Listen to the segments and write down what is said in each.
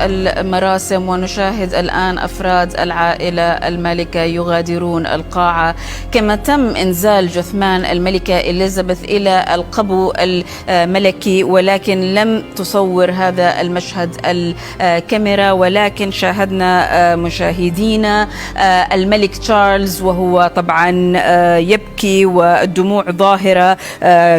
المراسم ونشاهد الآن أفراد العائلة المالكة يغادرون القاعة، كما تم إنزال جثمان الملكة إليزابيث إلى القبو الملكي، ولكن لم تصور هذا المشهد الكاميرا، ولكن شاهدنا مشاهدينا الملك تشارلز وهو طبعا يبكي والدموع ظاهرة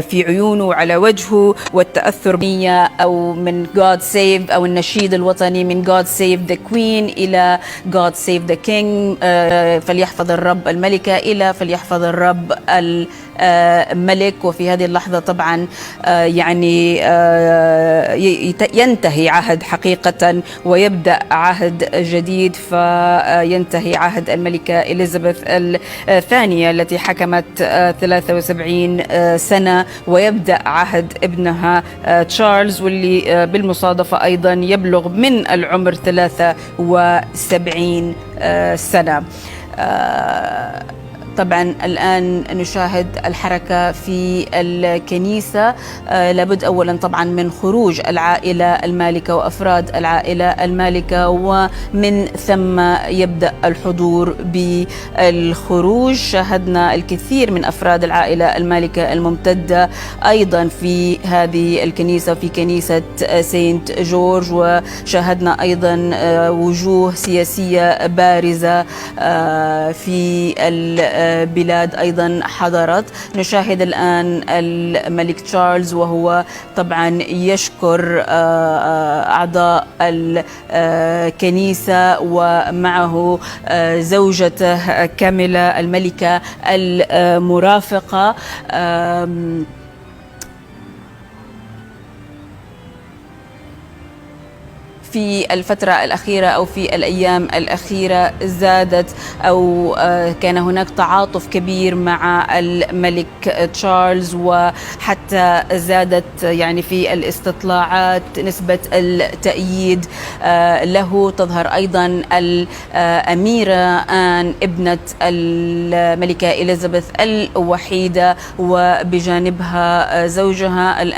في عيونه وعلى وجهه، والتأثر بنية أو من God Save أو النشيد الوطني من God Save the Queen إلى God Save the King، فليحفظ الرب الملكة إلى فليحفظ الرب الملك. وفي هذه اللحظة طبعا يعني ينتهي عهد حقيقة ويبدأ عهد جديد، فينتهي عهد الملكة إليزابيث الثانية التي حكمت 73 سنة، ويبدأ عهد ابنها تشارلز واللي بالمصادفة أيضا يبلغ من العمر 73 سنة. طبعا الآن نشاهد الحركة في الكنيسة، لابد أولا طبعا من خروج العائلة المالكة وأفراد العائلة المالكة، ومن ثم يبدأ الحضور بالخروج. شاهدنا الكثير من أفراد العائلة المالكة الممتدة أيضا في هذه الكنيسة، في كنيسة سينت جورج، وشاهدنا أيضا وجوه سياسية بارزة في بلاد أيضا حضرت. نشاهد الآن الملك تشارلز وهو طبعا يشكر أعضاء الكنيسة ومعه زوجته كاميلا الملكة المرافقة. في الفترة الأخيرة أو في الأيام الأخيرة زادت أو كان هناك تعاطف كبير مع الملك تشارلز، وحتى زادت يعني في الاستطلاعات نسبة التأييد له. تظهر أيضا الأميرة آن ابنة الملكة إليزابيث الوحيدة وبجانبها زوجها الآن